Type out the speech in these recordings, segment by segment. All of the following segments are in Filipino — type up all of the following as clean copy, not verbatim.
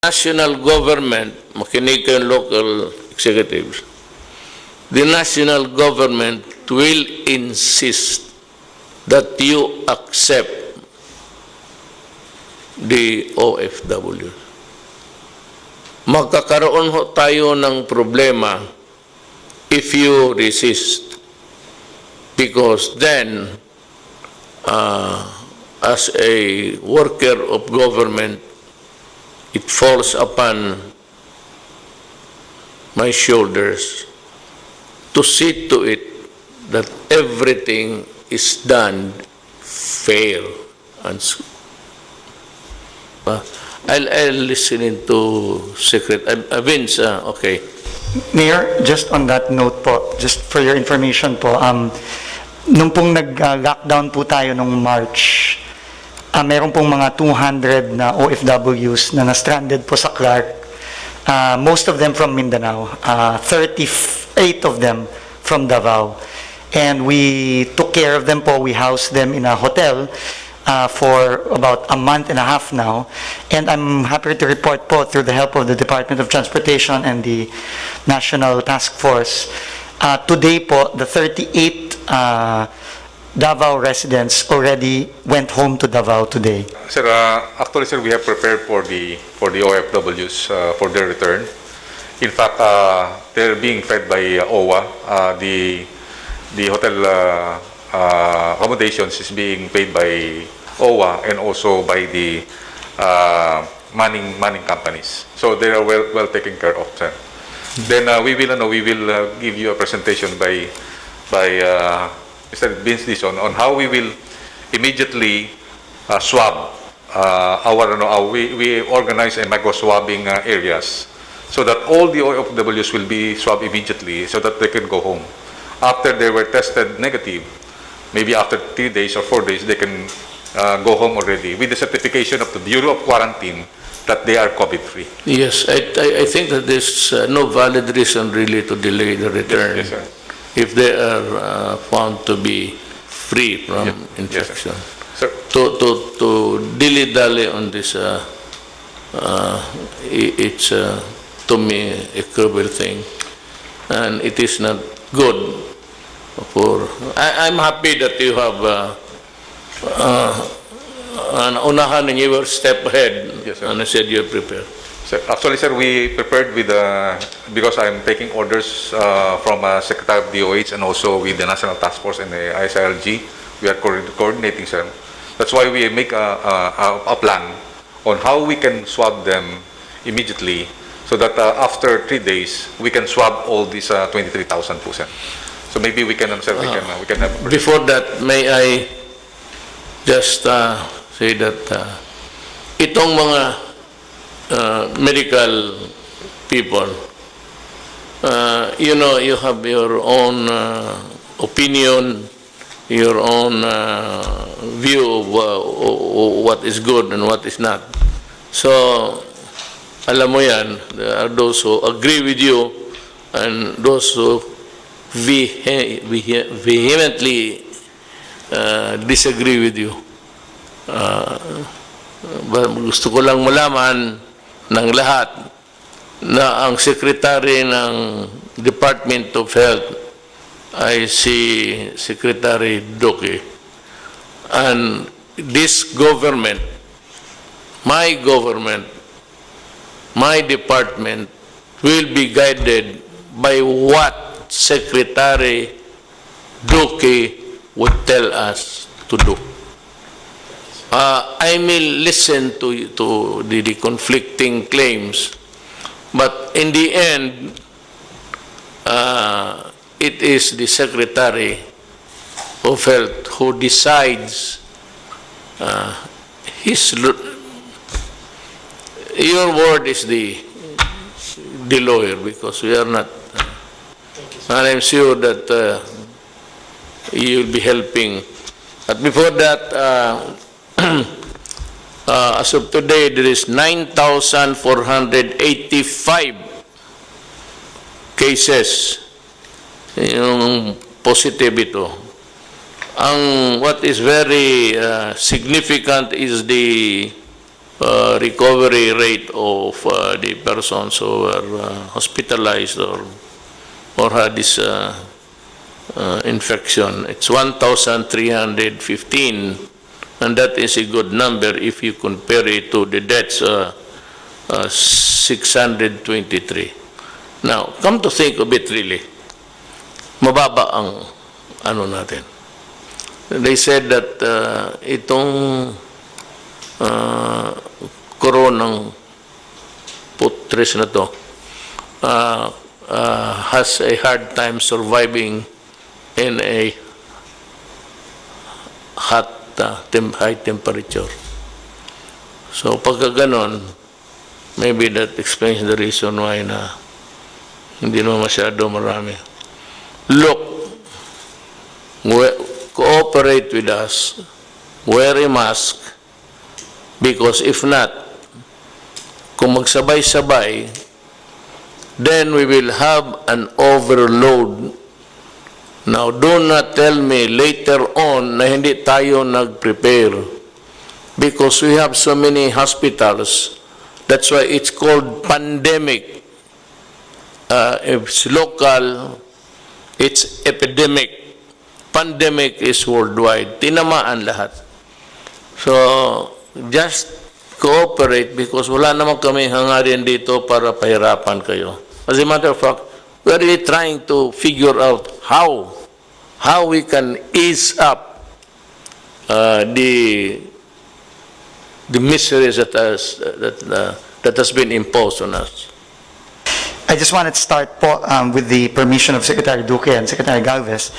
national government, makinig kayo local executives, the national government will insist that you accept the OFW. Magkakaroon ho tayo ng problema if you resist, because then as a worker of government, it falls upon my shoulders to see to it that everything is done fair and I'll listen to Vince, okay. Mayor, just on that note po, just for your information po, nung pong nag-lockdown po tayo nung March, meron pong mga 200 na OFWs na na-stranded po sa Clark, most of them from Mindanao, 38 of them from Davao. And we took care of them po, we housed them in a hotel for about a month and a half now. And I'm happy to report po, through the help of the Department of Transportation and the National Task Force, today po, the 38 Davao residents already went home to Davao today. Sir, actually, sir, we have prepared for the OFWs for their return. In fact, they're being fed by OWA. The hotel accommodations is being paid by OWA and also by the manning companies. So they are well taken care of, sir. Then we will give you a presentation by Mr. Vince Dison on how we will immediately swab we organize a micro-swabbing areas so that all the OFWs will be swabbed immediately so that they can go home. After they were tested negative, maybe after 3 days or 4 days, they can go home already with the certification of the Bureau of Quarantine that they are COVID-free. Yes, I think that there's no valid reason really to delay the return. Yes, sir. If they are found to be free from infection. Yes, to dilly-dally on this, it's to me a cruel thing, and it is not good for. I'm happy that you have an unahan and you were step ahead. Yes, sir. And I said you're prepared. Sir, actually, sir, we prepared with because I'm taking orders from Secretary of DOH and also with the National Task Force and the ISILG. We are coordinating, sir. That's why we make a plan on how we can swab them immediately, so that after 3 days we can swab all these 23,000 po, sir. So maybe we can, sir, we can have. Before that, may I just say that itong mga medical people, you know, you have your own opinion, your own view of what is good and what is not. So, alam mo yan, there are those who agree with you and those who vehemently disagree with you. Gusto ko lang malaman ng lahat na ang Secretary ng Department of Health ay si Secretary Duque. And this government, my department will be guided by what Secretary Duque would tell us to do. I may listen to the conflicting claims, but in the end, it is the Secretary of Health who decides your word is the lawyer, because we are not, and I'm sure that you'll be helping. But before that, as of today, there is 9,485 cases yung positive ito. What is very significant is the recovery rate of the persons who were hospitalized or had this infection. It's 1,315, and that is a good number if you compare it to the deaths, 623. Now, come to think of it really, mababa ang ano natin. They said that itong koronang putres na to has a hard time surviving in a hot, high temperature. So pagka ganon, maybe that explains the reason why na hindi naman masyado marami. Look, cooperate with us, wear a mask, because if not, kung magsabay-sabay, then we will have an overload. Now, do not tell me later on na hindi tayo nag-prepare, because we have so many hospitals. That's why it's called pandemic. If it's local, it's epidemic. Pandemic is worldwide. Tinamaan lahat. So, just cooperate because wala naman kami hangarin dito para pahirapan kayo. As a matter of fact, we're really trying to figure out how we can ease up the miseries that has been imposed on us. I just wanted to start po, with the permission of Secretary Duque and Secretary Galvez,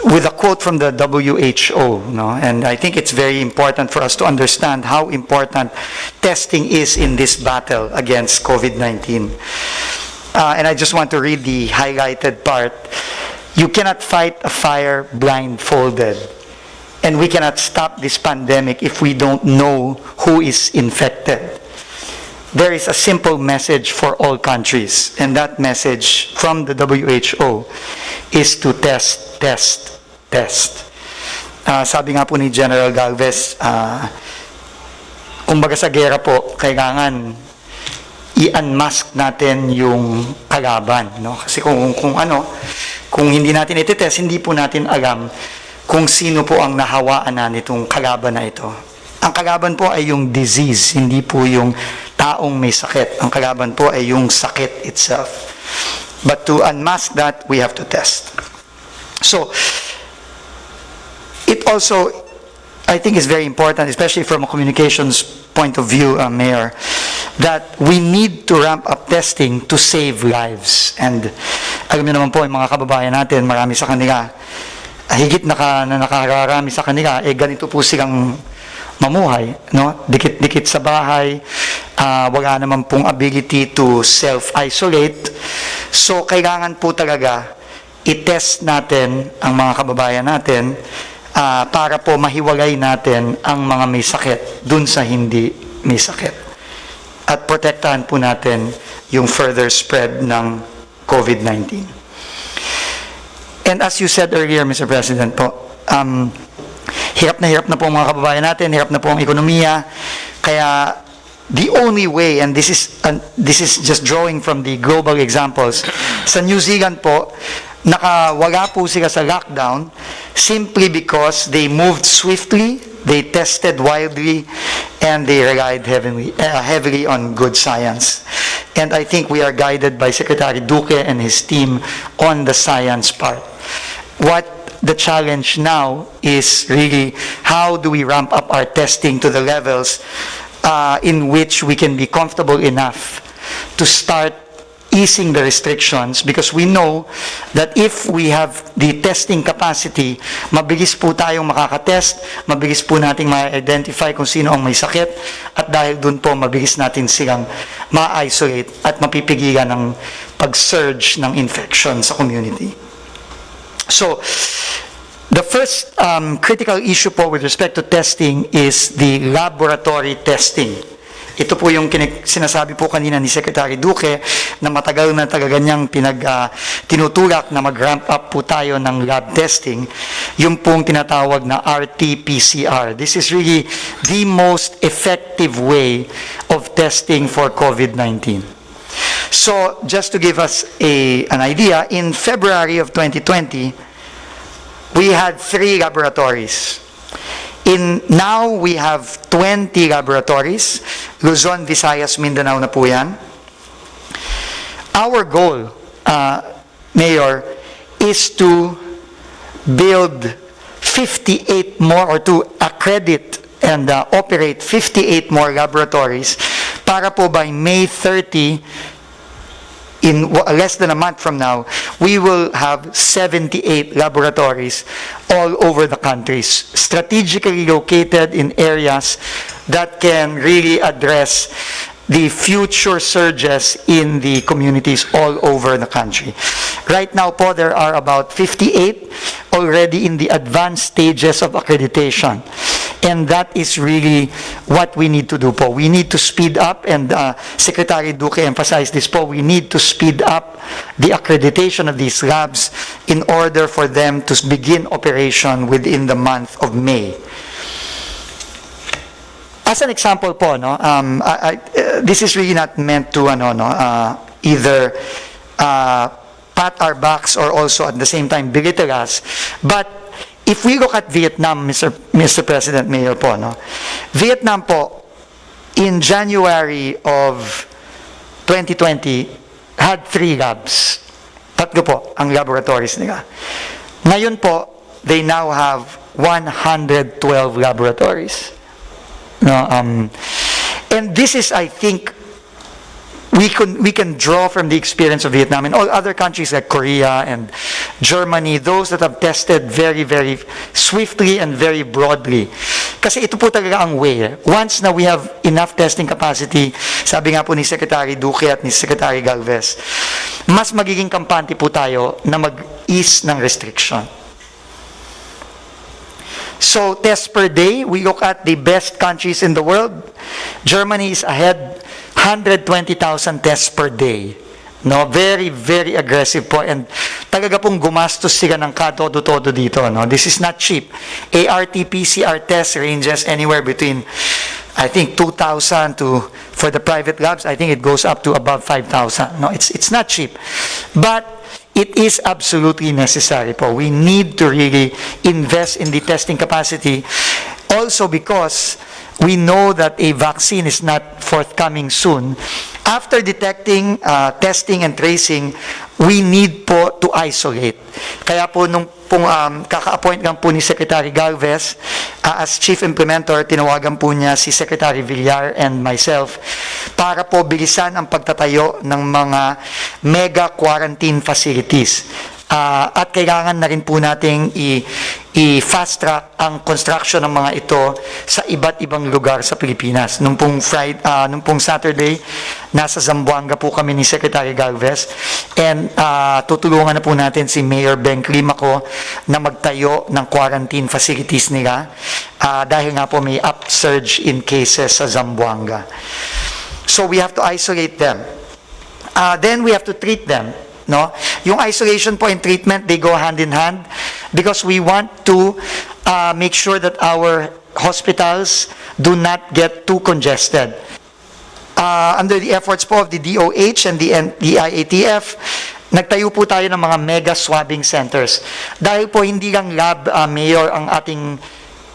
with a quote from the WHO, no? And I think it's very important for us to understand how important testing is in this battle against COVID-19. And I just want to read the highlighted part. You cannot fight a fire blindfolded, and we cannot stop this pandemic if we don't know who is infected. There is a simple message for all countries, and that message from the WHO is to test, test, test. Sabi nga po ni General Galvez, kumbaga sa gera po, kailangan i-unmask natin yung kalaban, no? Kasi kung hindi natin iti-test, hindi po natin alam kung sino po ang nahawaan na nitong kalaban na ito. Ang kalaban po ay yung disease, hindi po yung taong may sakit. Ang kalaban po ay yung sakit itself. But to unmask that, we have to test. So, it also, I think is very important, especially from a communications point of view, Mayor, that we need to ramp up testing to save lives. And alam niyo naman po, yung mga kababayan natin, marami sa kanila, higit na nakararami sa kanila, ganito po silang mamuhay, no? Dikit-dikit sa bahay, wala naman pong ability to self-isolate. So, kailangan po talaga i-test natin ang mga kababayan natin para po mahiwalay natin ang mga may sakit dun sa hindi may sakit. At protektahan po natin yung further spread ng COVID-19. And as you said earlier, Mr. President po, hirap na po ang mga kababayan natin, hirap na po ang ekonomiya. Kaya the only way, and this is just drawing from the global examples, sa New Zealand po, nakawala po sila sa lockdown simply because they moved swiftly, they tested widely, and they relied heavily on good science. And I think we are guided by Secretary Duque and his team on the science part. What the challenge now is really how do we ramp up our testing to the levels in which we can be comfortable enough to start easing the restrictions, because we know that if we have the testing capacity, mabilis po tayong makakatest, mabilis po nating ma-identify kung sino ang may sakit, at dahil dun po mabilis natin silang ma-isolate at mapipigilan ng pag-surge ng infection sa community. So, the first critical issue po with respect to testing is the laboratory testing. Ito po yung sinasabi po kanina ni Secretary Duque na matagal na ganyang tinutulak na mag-ramp up po tayo ng lab testing, yung pong tinatawag na RT-PCR. This is really the most effective way of testing for COVID-19. So, just to give us an idea, in February of 2020, we had 3 laboratories. Now we have 20 laboratories, Luzon, Visayas, Mindanao na po yan. Our goal, Mayor, is to build 58 more or to accredit and operate 58 more laboratories para po by May 30, in less than a month from now, we will have 78 laboratories all over the country, strategically located in areas that can really address the future surges in the communities all over the country. Right now po, there are about 58 already in the advanced stages of accreditation. And that is really what we need to do po. We need to speed up, and Secretary Duque emphasized this po, we need to speed up the accreditation of these labs in order for them to begin operation within the month of May. As an example po, no, this is really not meant to either pat our backs or also at the same time belittle us, but if we look at Vietnam, Mr. President, Mayor po, no? Vietnam po, in January of 2020, had 3 labs. 3 po ang laboratories nila. Ngayon po, they now have 112 laboratories. No, and this is, I think, we can draw from the experience of Vietnam and all other countries like Korea and Germany, those that have tested very, very swiftly and very broadly. Kasi ito po talaga ang way. Once na we have enough testing capacity, sabi nga po ni Secretary Duque at ni Secretary Galvez, mas magiging kampante po tayo na mag-ease ng restriction. So, tests per day, we look at the best countries in the world. Germany is ahead, 120,000 tests per day. No, very, very aggressive po, and talaga pong gumastos sila ng katodo-todo dito. No? This is not cheap. ART-PCR test ranges anywhere between, I think, 2,000 to, for the private labs, I think it goes up to above 5,000. No, it's not cheap. But it is absolutely necessary po. We need to really invest in the testing capacity. Also because we know that a vaccine is not forthcoming soon. After detecting, testing, and tracing, we need po to isolate. Kaya po nung kaka-appoint lang po ni Secretary Galvez, as Chief Implementer, tinawagan po niya si Secretary Villar and myself para po bilisan ang pagtatayo ng mga mega quarantine facilities. At kailangan na rin po nating i-fast track ang construction ng mga ito sa iba't ibang lugar sa Pilipinas. Nung pong Saturday, nasa Zamboanga po kami ni Secretary Galvez, and tutulungan na po natin si Mayor Ben Climaco na magtayo ng quarantine facilities nila dahil nga po may upsurge in cases sa Zamboanga. So we have to isolate them. Then we have to treat them. No? Yung isolation po and treatment, they go hand in hand because we want to make sure that our hospitals do not get too congested. Under the efforts po of the DOH and the IATF, nagtayo po tayo ng mga mega swabbing centers. Dahil po hindi lang lab, Mayor, ang ating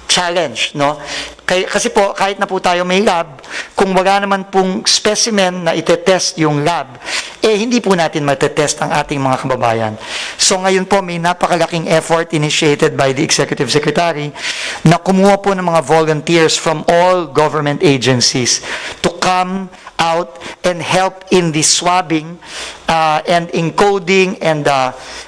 challenge, no? Kasi po, kahit na po tayo may lab, kung wala naman pong specimen na itetest yung lab, hindi po natin matetest ang ating mga kababayan. So ngayon po, may napakalaking effort initiated by the Executive Secretary na kumuha po ng mga volunteers from all government agencies to come out and help in the swabbing and encoding and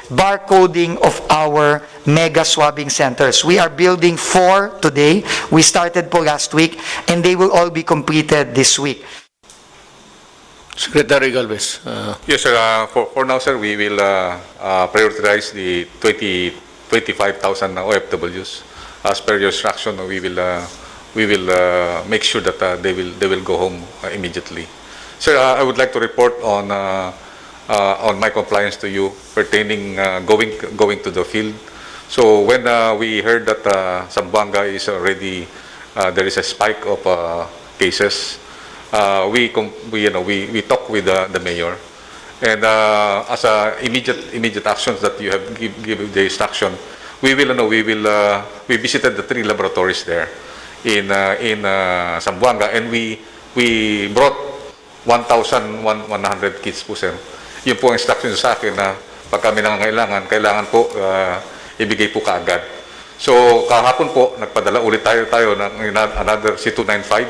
barcoding of our mega swabbing centers. We are building 4 today. We started po last week, and they will all be completed this week. Secretary Galvez. Yes, sir. For now, sir, we will prioritize the 25,000 OFWs. As per your instruction, we we will make sure that they will go home immediately. Sir, I would like to report on my compliance to you pertaining going to the field. So when we heard that Zamboanga is already there is a spike of cases, we talk with the mayor, and as immediate actions that you have give the instruction, we visited the 3 laboratories there in Zamboanga, and we brought 1,100 kits po, sir. Yun po ang instruction sa akin na pag kami kailangan po ibigay po kaagad. So kahapon po nagpadala ulit tayo ng another C295,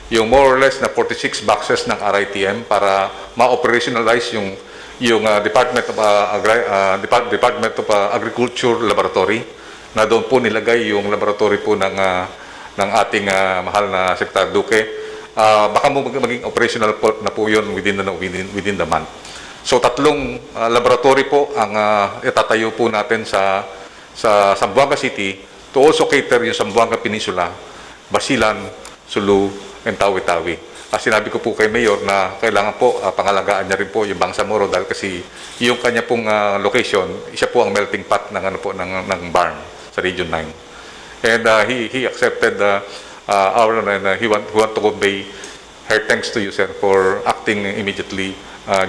yung more or less na 46 boxes ng RITM para ma-operationalize yung Department of Agriculture Laboratory, na doon po nilagay yung laboratory po ng ating mahal na Secretary Duque. Baka maging operational po na po yun within the month. So 3 laboratory po ang itatayo po natin sa Zamboanga City to also cater yung Zamboanga Peninsula, Basilan, Sulu, and Tawi-Tawi. Sinabi ko po kay Mayor na kailangan po pangalagaan niya rin po yung Bangsamoro, dahil kasi yung kanya pong location, isa po ang melting pot ng barn sa Region 9. And he accepted he want to convey her thanks to you, sir, for acting immediately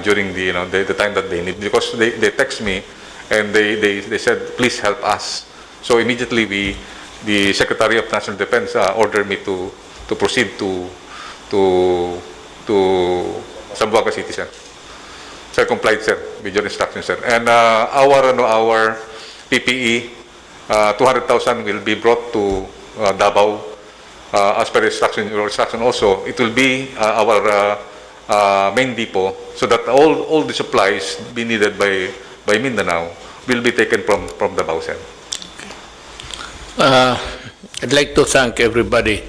during the time that they need, because they text me and they said please help us. So immediately the Secretary of National Defense ordered me to proceed to Zamboanga City, sir. Sir, complied, sir, with your instruction, sir. And our PPE, 200,000 will be brought to Davao as per your instruction also. It will be our main depot, so that all the supplies be needed by Mindanao will be taken from Davao, sir. I'd like to thank everybody,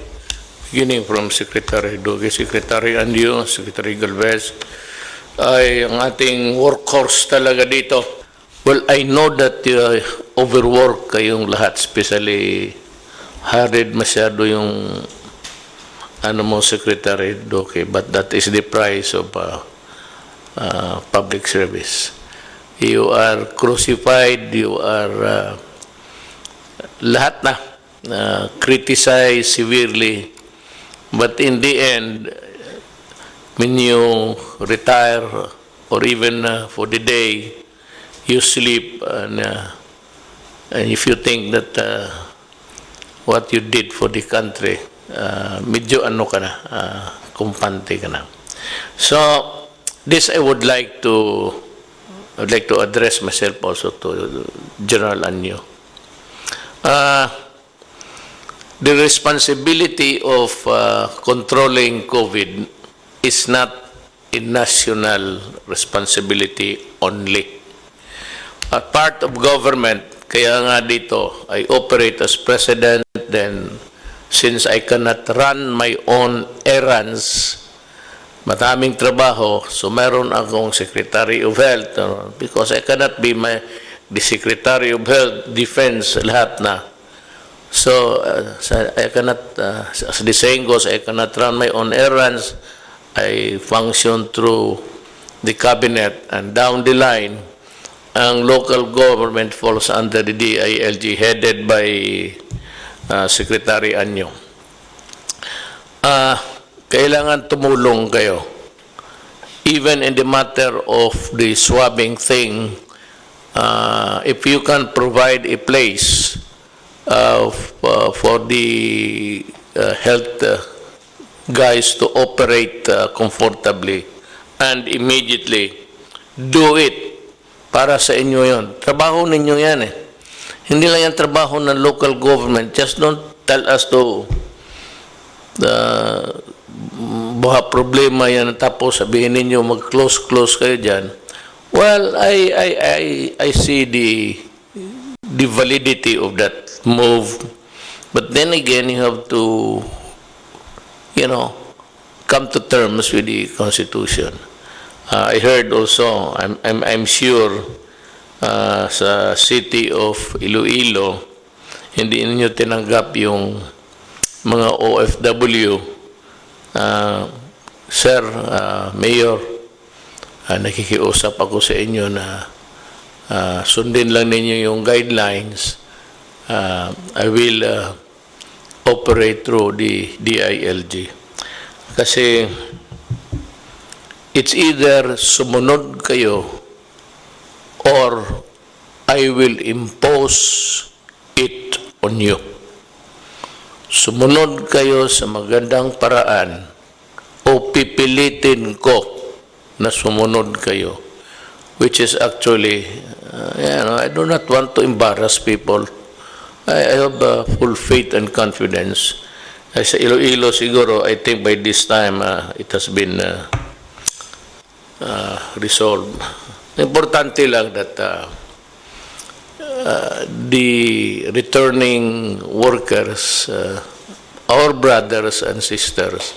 beginning from Secretary Duque, Secretary Andio, Secretary Galvez, ay ang ating workhorse talaga dito. Well, I know that overwork kayong lahat, especially hurried masyado yung Secretary Duque, but that is the price of public service. You are crucified, you are lahat na criticized severely, but in the end, when you retire or even for the day, you sleep, and if you think that what you did for the country, medyo kumpante ka na. So this I would like to address myself also to General Anyo. The responsibility of controlling COVID is not a national responsibility only. A part of government, kaya nga dito, I operate as president, then since I cannot run my own errands, maraming trabaho, so meron akong Secretary of Health, because I cannot be the Secretary of Health, Defense, lahat na. So, I cannot, as the saying goes, I cannot run my own errands. I function through the cabinet, and down the line, ang local government falls under the DILG headed by Secretary Anyo. Kailangan tumulong kayo. Even in the matter of the swabbing thing, if you can provide a place for the health guys to operate comfortably and immediately, do it. Para sa inyo yon. Trabaho ninyo yan eh. Hindi lang yan trabaho ng local government. Just don't tell us to buha problema yan, tapos sabihin ninyo mag-close kayo dyan. Well, I see the validity of that move, but then again, you have to, come to terms with the Constitution. I heard also, I'm sure, sa city of Iloilo, hindi ninyo tinanggap yung mga OFW, Sir, Mayor, nakikiusap ako sa inyo na sundin lang ninyo yung guidelines. I will operate through the DILG. Kasi it's either sumunod kayo or I will impose it on you. Sumunod kayo sa magandang paraan o pipilitin ko na sumunod kayo, which is actually, I do not want to embarrass people. I have full faith and confidence. Sa Iloilo siguro, I think by this time it has been resolved. Importante lang that the returning workers, our brothers and sisters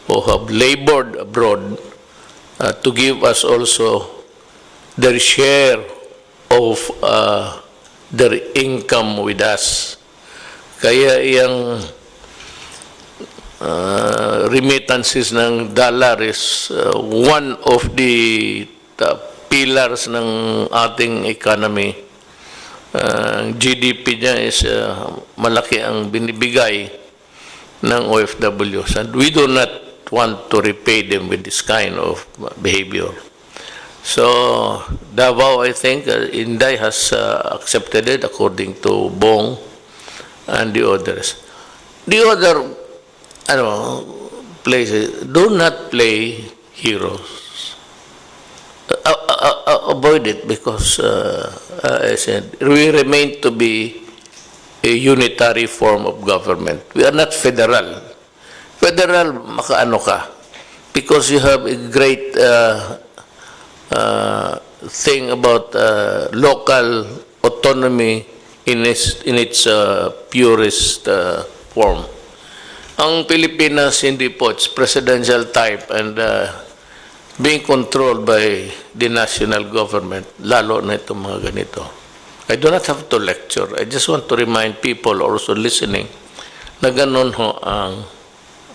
who have labored abroad, to give us also their share of their income with us. Kaya yung remittances ng dollar is one of the pillars ng ating economy. GDP niya is malaki ang binibigay ng OFWs, and we do not want to repay them with this kind of behavior. So Davao, I think, Inday has accepted it according to Bong and the others. The other places do not play heroes. Avoid it because, I said, we remain to be a unitary form of government. We are not federal. Federal, makaano ka. Because you have a great thing about local autonomy in its purest form. Ang Pilipinas, hindi po, it's presidential type and being controlled by the national government, lalo na itong mga ganito. I do not have to lecture. I just want to remind people also listening na ganun ho ang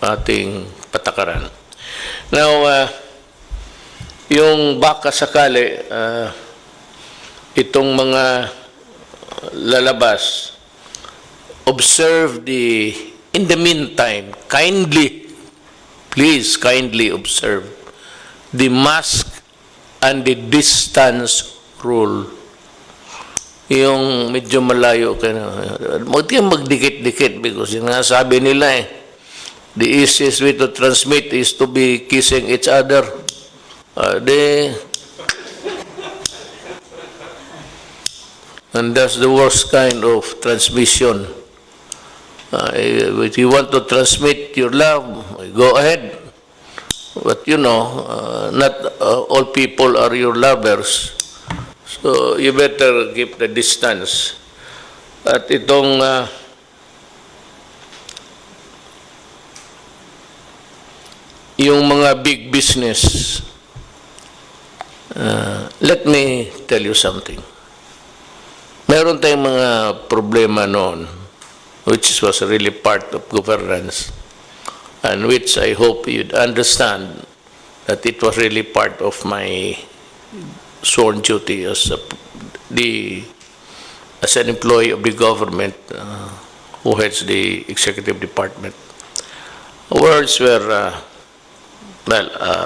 ating patakaran. Now, yung baka sakali, itong mga lalabas, observe in the meantime, please kindly observe the mask and the distance rule. Yung medyo malayo ka na. Huwag kayong magdikit-dikit because yung nga sabi nila the easiest way to transmit is to be kissing each other. And that's the worst kind of transmission. If you want to transmit your love, go ahead. But not all people are your lovers. So you better keep the distance. At itong yung mga big business, let me tell you something. Meron tayong mga problema noon, which was really part of governance, and which I hope you'd understand that it was really part of my sworn duty as an employee of the government who heads the executive department. Words were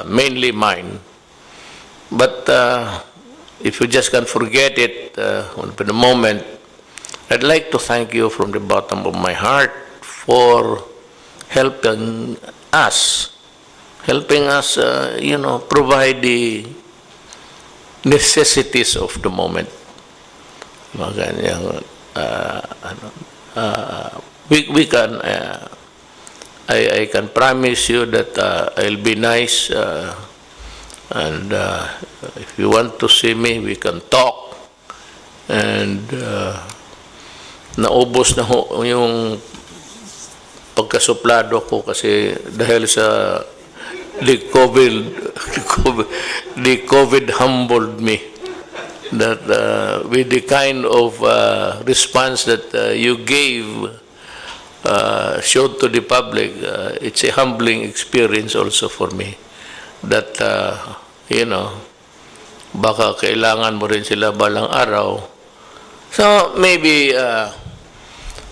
mainly mine, but if you just can't forget it for the moment, I'd like to thank you from the bottom of my heart for helping us, provide the necessities of the moment. We can, I can promise you that I'll be nice, and if you want to see me, we can talk. And naubos na ho yung pagkasuplado ko kasi dahil sa the COVID humbled me. That with the kind of response that you gave, showed to the public, it's a humbling experience also for me that, you know, baka kailangan mo rin sila balang araw. So maybe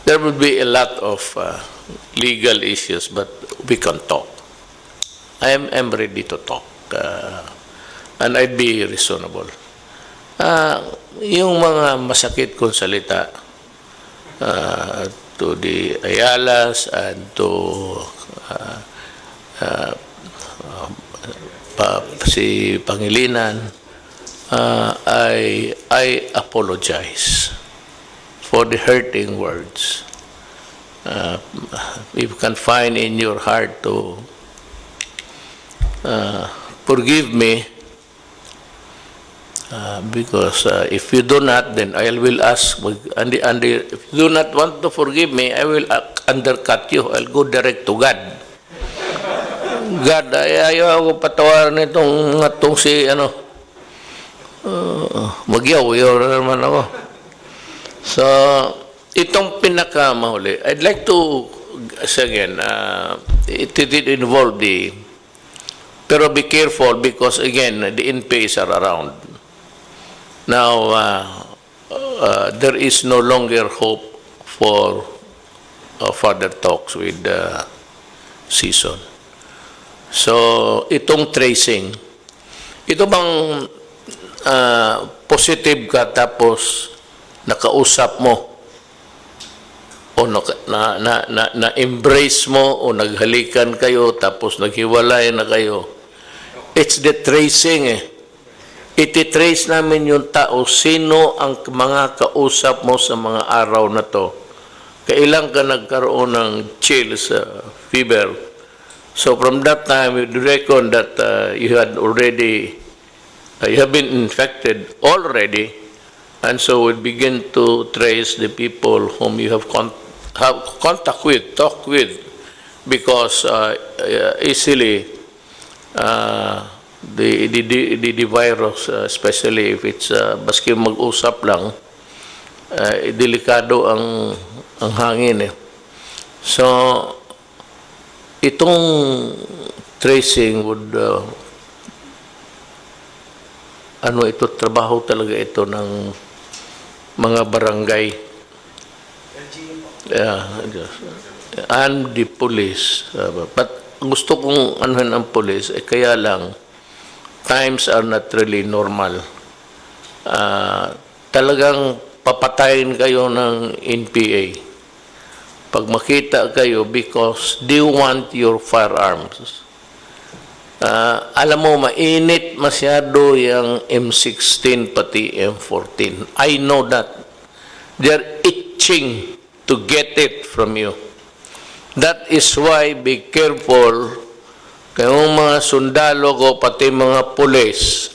there will be a lot of legal issues, but we can talk. I'm ready to talk, and I'd be reasonable. Yung mga masakit kong salita to the Ayalas and to si Pangilinan, I apologize for the hurting words. If you can find in your heart to forgive me, because if you do not, then I will ask, and if you do not want to forgive me, I will undercut you. I'll go direct to God. God, ayaw ako patawaran itong si, magyaw na naman ako. So, itong pinakamahuli, I'd like to, again, it did involve pero be careful because, again, the NPAs are around. Now, there is no longer hope for further talks with Season. So, itong tracing, ito bang positive ka tapos nakausap mo o na-embrace mo o naghalikan kayo tapos naghiwalay na kayo? It's the tracing iti-trace namin yung tao, sino ang mga kausap mo sa mga araw na to. Kailan ka nagkaroon ng chills, fever. So from that time, we reckon that you had already, you have been infected already, and so we begin to trace the people whom you have contact with, talk with, because easily, the virus, especially if it's baski mag-usap lang, delikado ang hangin eh. So itong tracing would ito trabaho talaga ito ng mga barangay and the police, but gusto kong anuhin ang police kaya lang times are not really normal. Talagang papatayin kayo ng NPA pag makita kayo because they want your firearms. Alam mo, mainit masyado yung M16 pati M14. I know that. They're itching to get it from you. That is why be careful kayong mga sundalo ko, pati mga pulis,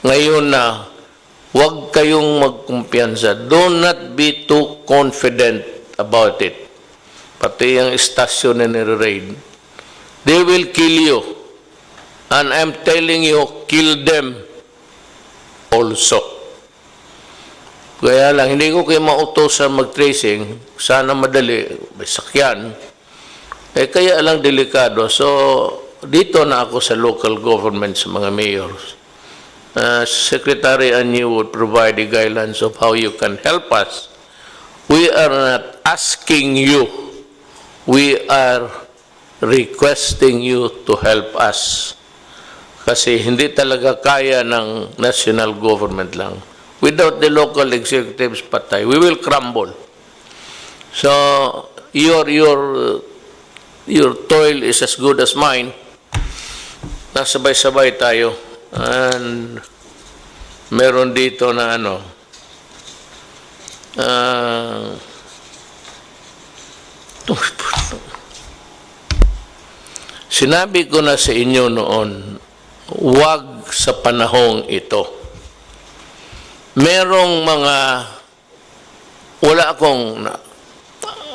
ngayon na, huwag kayong magkumpiyansa. Do not be too confident about it. Pati yung istasyon na nire-raid. They will kill you. And I'm telling you, kill them also. Kaya lang, hindi ko kayo mautosan mag-tracing. Sana madali, may sakyan. Kaya lang delikado. So, dito na ako sa local government, sa mga mayors. Secretary and you would provide the guidelines of how you can help us. We are not asking you. We are requesting you to help us. Kasi hindi talaga kaya ng national government lang. Without the local executives, patay. We will crumble. So, your toil is as good as mine. Nasabay-sabay tayo. And meron dito na sinabi ko na sa inyo noon, huwag sa panahong ito. Merong mga wala akong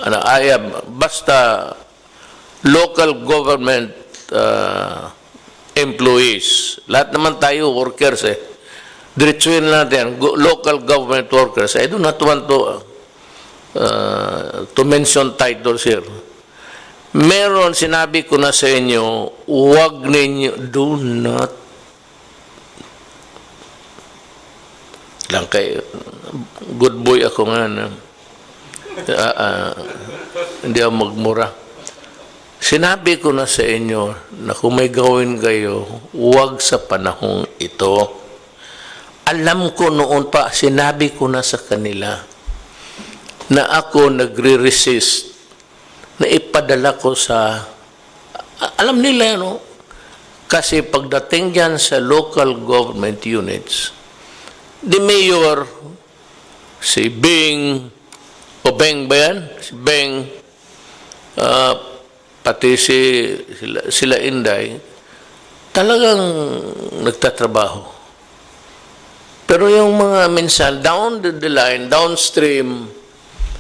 ayab, basta local government employees. Lahat naman tayo workers eh. Diretsuhin natin, local government workers. I do not want to to mention titles here. Meron, sinabi ko na sa inyo, huwag ninyo, do not, lang kay, good boy ako nga na, hindi ako magmura. Sinabi ko na sa inyo na kung may gawin kayo, huwag sa panahong ito. Alam ko noon pa, sinabi ko na sa kanila na ako nagre-resist na ipadala ko sa, alam nila, no? Kasi pagdating dyan sa local government units, the mayor, si Bing, o Beng ba yan? Si Beng, pati sila Inday, talagang nagtatrabaho. Pero yung mga minsan, down the line, downstream,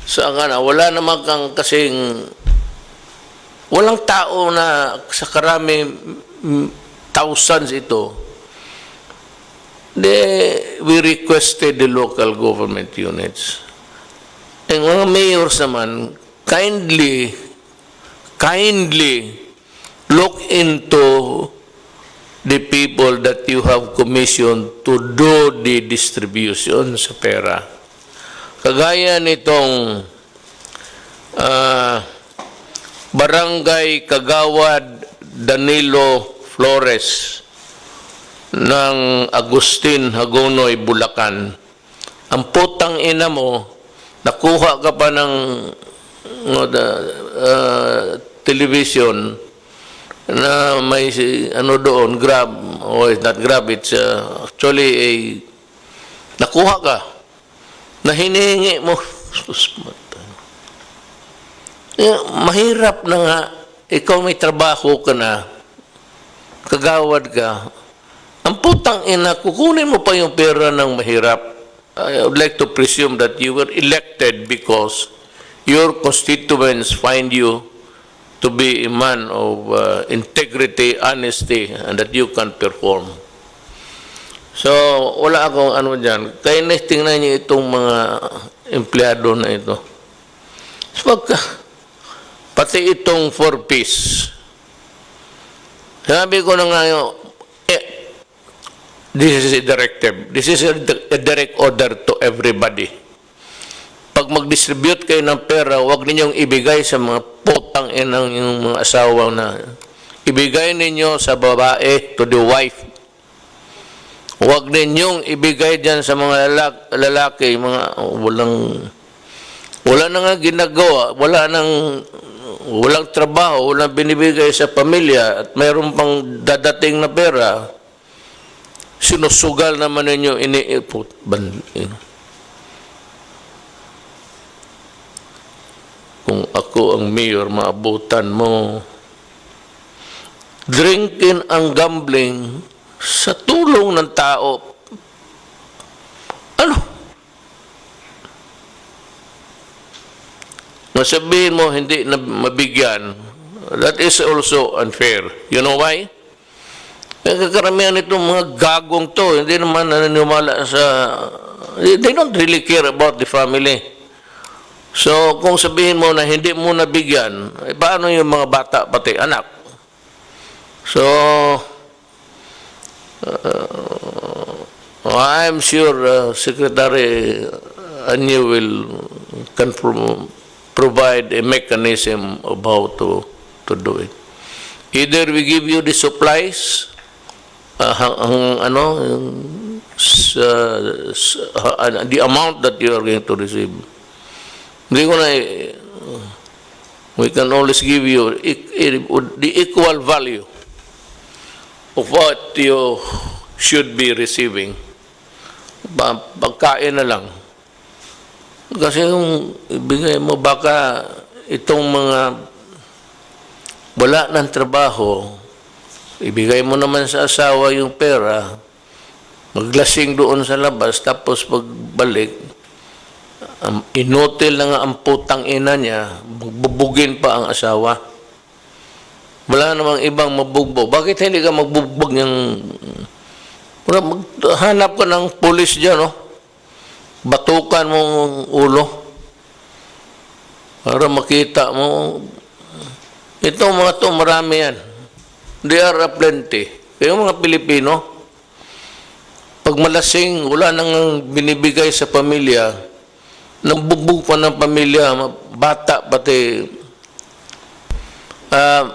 sa wala naman kang kasing, walang tao na sa karami, thousands ito. We requested the local government units. Ang mga mayors naman, kindly look into the people that you have commissioned to do the distribution sa pera. Kagaya nitong Barangay Kagawad Danilo Flores ng Agustin Hagonoy, Bulacan. Ang putang ina mo, nakuha ka pa ng television na may doon, Grab, or it's not Grab, it's actually nakuha ka, na hinihingi mo. Mahirap na nga, ikaw may trabaho ka na, kagawad ka, ang putang ina, kukunin mo pa yung pera ng mahirap. I would like to presume that you were elected because your constituents find you to be a man of integrity, honesty, and that you can perform. So, wala akong dyan. Kaya tingnan niyo itong mga empleyado na ito. Pati itong 4-piece. Sabi ko na nga this is a directive. This is a direct order to everybody. Pag mag-distribute kayo ng pera, huwag ninyong ibigay sa mga putang inang yung mga asawa na ibigay ninyo sa babae, to the wife. Huwag ninyong ibigay dyan sa mga lalaki, mga wala na nga ginagawa, walang trabaho, walang binibigay sa pamilya, at mayroon pang dadating na pera, sinusugal naman ninyo, iniipot. Kung ako ang mayor, maabutan mo. Drinking ang gambling sa tulong ng tao. Masabihin mo, hindi na mabigyan. That is also unfair. You know why? Kakaramihan itong mga gagong to, hindi naman naniniwala sa, they don't really care about the family. So, kung sabihin mo na hindi mo nabigyan, paano yung mga bata, pati anak? So, I'm sure Secretary Anyo can provide a mechanism of how to do it. Either we give you the supplies, the amount that you are going to receive. We can always give you the equal value of what you should be receiving. Pagkain na lang. Kasi yung ibigay mo, baka itong mga wala ng trabaho, ibigay mo naman sa asawa yung pera, maglasing doon sa labas, tapos pagbalik, inutil na nga ang putang ina niya, magbubugin pa ang asawa. Wala namang ibang mabugbog. Bakit hindi ka magbugbog ng... Hanap ka ng pulis dyan, no? Batukan mong ulo. Para makita mo, itong mga to, marami yan. They are aplenty. Kaya mga Pilipino, pag malasing, wala nang binibigay sa pamilya, nambugbog pa ng pamilya, bata pati.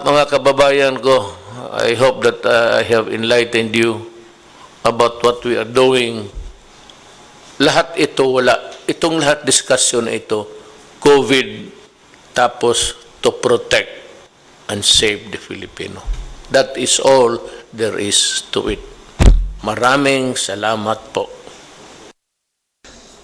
Mga kababayan ko, I hope that I have enlightened you about what we are doing. Lahat ito, wala. Itong lahat discussion na ito, COVID, tapos to protect and save the Filipino. That is all there is to it. Maraming salamat po.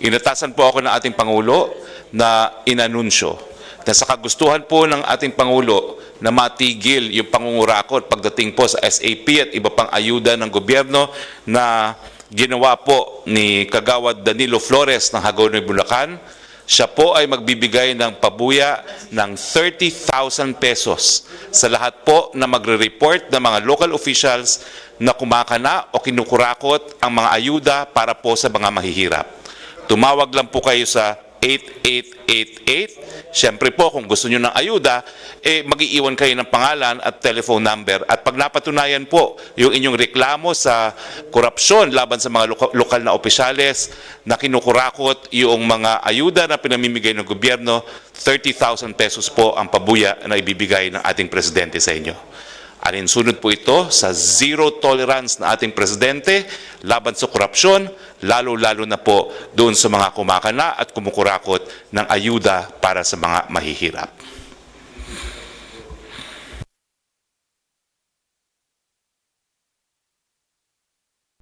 Inatasan po ako ng ating Pangulo na inanunsyo na sa kagustuhan po ng ating Pangulo na matigil yung pangungurakot pagdating po sa SAP at iba pang ayuda ng gobyerno na ginawa po ni Kagawad Danilo Flores ng Hagonoy, Bulacan. Siya po ay magbibigay ng pabuya ng 30,000 pesos sa lahat po na magre-report ng mga local officials na kumakana o kinukurakot ang mga ayuda para po sa mga mahihirap. Tumawag lang po kayo sa 8888. Siyempre po, kung gusto nyo ng ayuda, mag-iiwan kayo ng pangalan at telephone number. At pag napatunayan po yung inyong reklamo sa korupsyon laban sa mga lokal na opisyales na kinukurakot yung mga ayuda na pinamimigay ng gobyerno, 30,000 pesos po ang pabuya na ibibigay ng ating presidente sa inyo. Alinsunod po ito sa zero tolerance na ating presidente laban sa korupsyon, lalo-lalo na po doon sa mga kumakana at kumukurakot ng ayuda para sa mga mahihirap.